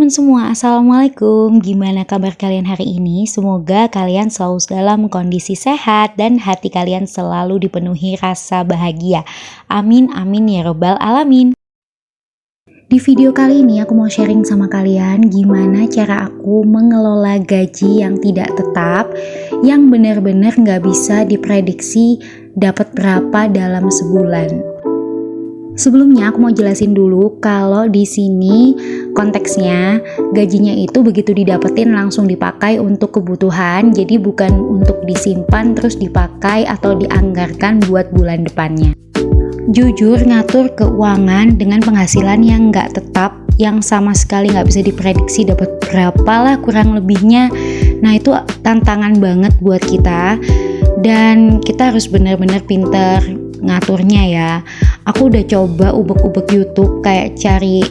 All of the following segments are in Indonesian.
teman-teman semua, Assalamualaikum. Gimana kabar kalian hari ini? Semoga kalian selalu dalam kondisi sehat dan hati kalian selalu dipenuhi rasa bahagia. Amin, amin ya robbal alamin. Di video kali ini aku mau sharing sama kalian gimana cara aku mengelola gaji yang tidak tetap, yang benar-benar nggak bisa diprediksi dapat berapa dalam sebulan. Sebelumnya aku mau jelasin dulu kalau di sini konteksnya gajinya itu begitu didapetin langsung dipakai untuk kebutuhan, jadi bukan untuk disimpan terus dipakai atau dianggarkan buat bulan depannya. Jujur ngatur keuangan dengan penghasilan yang nggak tetap, yang sama sekali nggak bisa diprediksi dapat berapa lah kurang lebihnya. Nah itu tantangan banget buat kita dan kita harus benar-benar pinter ngaturnya ya. Aku udah coba ubek-ubek YouTube kayak cari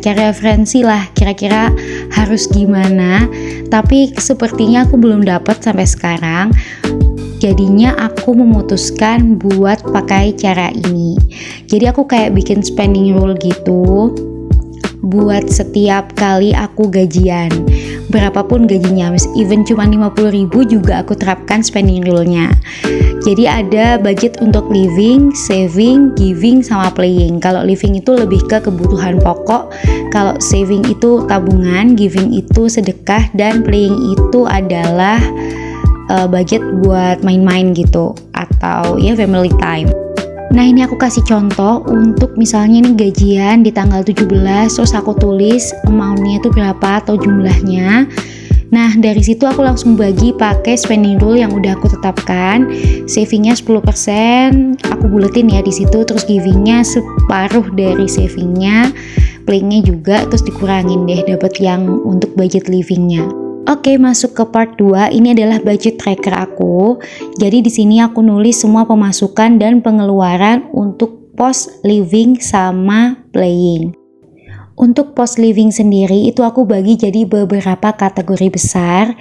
referensi lah kira-kira harus gimana, tapi sepertinya aku belum dapat sampai sekarang. Jadinya aku memutuskan buat pakai cara ini. Jadi aku kayak bikin spending rule gitu buat setiap kali aku gajian, berapapun gajinya, even cuma 50.000 juga aku terapkan spending rule-nya. Jadi ada budget untuk living, saving, giving, sama playing. Kalau living itu lebih ke kebutuhan pokok, kalau saving itu tabungan, giving itu sedekah, dan playing itu adalah budget buat main-main gitu atau ya family time. Nah ini aku kasih contoh untuk misalnya ini gajian di tanggal 17, terus aku tulis amount-nya itu berapa atau jumlahnya. Nah dari situ aku langsung bagi pakai spending rule yang udah aku tetapkan. Savingnya 10%, aku buletin ya di situ, terus givingnya separuh dari savingnya, playingnya juga, terus dikurangin deh dapat yang untuk budget livingnya. Oke, masuk ke part 2. Ini adalah budget tracker aku. Jadi di sini aku nulis semua pemasukan dan pengeluaran untuk pos living sama playing. Untuk pos living sendiri itu aku bagi jadi beberapa kategori besar.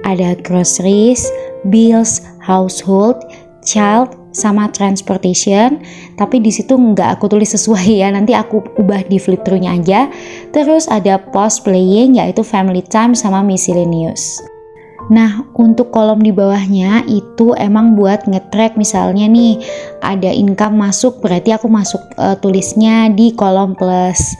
Ada groceries, bills, household, child, sama transportation, tapi di situ nggak aku tulis sesuai ya, nanti aku ubah di flip through-nya aja. Terus ada post playing yaitu family time sama miscellaneous. Nah untuk kolom di bawahnya itu emang buat nge-track, misalnya nih ada income masuk berarti aku tulisnya di kolom plus.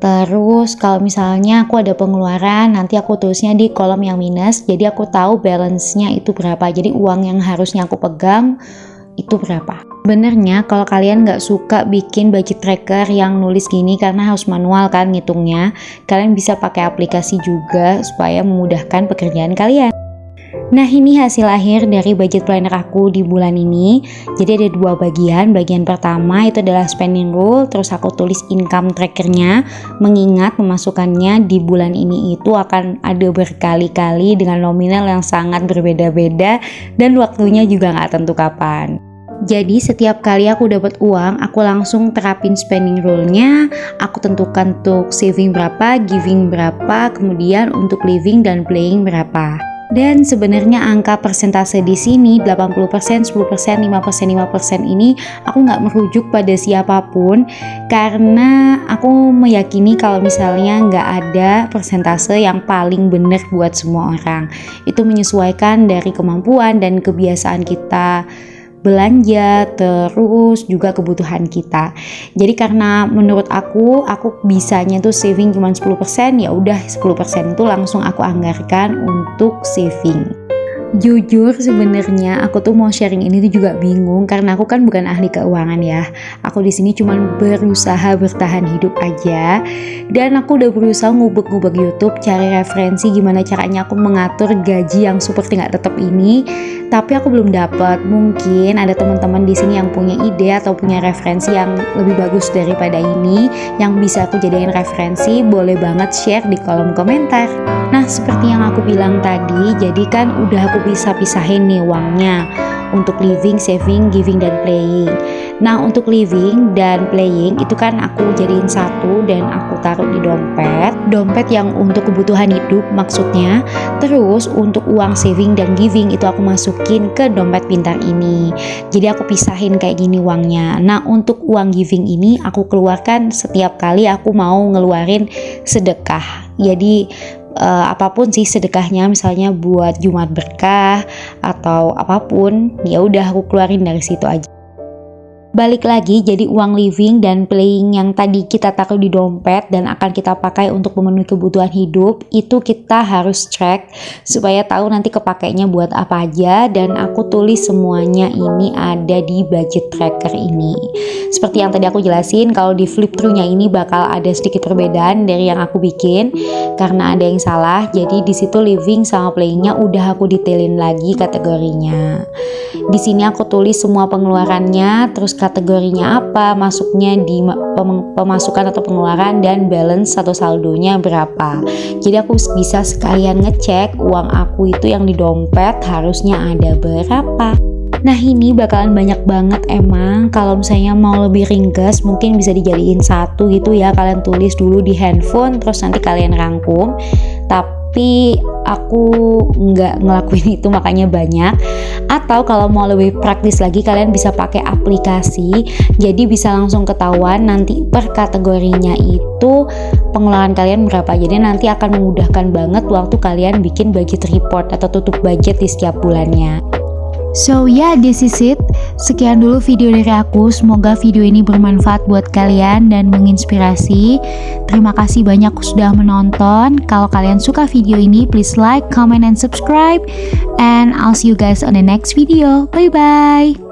Terus kalau misalnya aku ada pengeluaran, nanti aku tulisnya di kolom yang minus, jadi aku tahu balance-nya itu berapa, jadi uang yang harusnya aku pegang itu berapa. Benernya kalau kalian nggak suka bikin budget tracker yang nulis gini karena harus manual kan ngitungnya, kalian bisa pakai aplikasi juga supaya memudahkan pekerjaan kalian. Nah ini hasil akhir dari budget planner aku di bulan ini. Jadi ada dua bagian. Bagian pertama itu adalah spending rule, terus aku tulis income trackernya, mengingat pemasukannya di bulan ini itu akan ada berkali-kali dengan nominal yang sangat berbeda-beda dan waktunya juga nggak tentu kapan. Jadi setiap kali aku dapat uang, aku langsung terapin spending rule-nya, aku tentukan untuk saving berapa, giving berapa, kemudian untuk living dan playing berapa. Dan sebenarnya angka persentase di sini 80%, 10%, 5%, 5% ini aku nggak merujuk pada siapapun, karena aku meyakini kalau misalnya nggak ada persentase yang paling benar buat semua orang. Itu menyesuaikan dari kemampuan dan kebiasaan kita belanja, terus juga kebutuhan kita. Jadi karena menurut aku bisanya tuh saving cuma 10%, ya udah 10% itu langsung aku anggarkan untuk saving. Jujur sebenarnya aku tuh mau sharing ini tuh juga bingung karena aku kan bukan ahli keuangan ya. Aku di sini cuma berusaha bertahan hidup aja, dan aku udah berusaha ngubek-ngubek YouTube cari referensi gimana caranya aku mengatur gaji yang seperti nggak tetap ini, tapi aku belum dapat. Mungkin ada teman-teman di sini yang punya ide atau punya referensi yang lebih bagus daripada ini yang bisa aku jadiin referensi, boleh banget share di kolom komentar. Nah seperti yang aku bilang tadi, jadi kan udah aku bisa pisahin nih uangnya untuk living, saving, giving, dan playing. Nah, untuk living dan playing itu kan aku jadiin satu dan aku taruh di dompet yang untuk kebutuhan hidup maksudnya. Terus untuk uang saving dan giving itu aku masukin ke dompet pintar ini. Jadi aku pisahin kayak gini uangnya. Nah, untuk uang giving ini aku keluarkan setiap kali aku mau ngeluarin sedekah. Jadi apapun sih sedekahnya, misalnya buat Jumat berkah atau apapun, ya udah aku keluarin dari situ aja. Balik lagi, jadi uang living dan playing yang tadi kita taruh di dompet dan akan kita pakai untuk memenuhi kebutuhan hidup, itu kita harus track supaya tahu nanti kepakainya buat apa aja, dan aku tulis semuanya ini ada di budget tracker ini. Seperti yang tadi aku jelasin, kalau di flip through-nya ini bakal ada sedikit perbedaan dari yang aku bikin karena ada yang salah. Jadi di situ living sama playing-nya udah aku detailin lagi kategorinya. Di sini aku tulis semua pengeluarannya, terus kategorinya apa, masuknya di pemasukan atau pengeluaran, dan balance atau saldonya berapa. Jadi aku bisa sekalian ngecek uang aku itu yang di dompet harusnya ada berapa. Nah, ini bakalan banyak banget emang. Kalau misalnya mau lebih ringkas mungkin bisa dijadiin satu gitu ya. Kalian tulis dulu di handphone terus nanti kalian rangkum. Tapi aku nggak ngelakuin itu makanya banyak. Atau kalau mau lebih praktis lagi kalian bisa pakai aplikasi. Jadi bisa langsung ketahuan nanti per kategorinya itu pengeluaran kalian berapa. Jadi nanti akan memudahkan banget waktu kalian bikin budget report atau tutup budget di setiap bulannya. So yeah, this is it. Sekian dulu video dari aku. Semoga video ini bermanfaat buat kalian dan menginspirasi. Terima kasih banyak sudah menonton. Kalau kalian suka video ini, please like, comment, and subscribe. And I'll see you guys on the next video. Bye bye.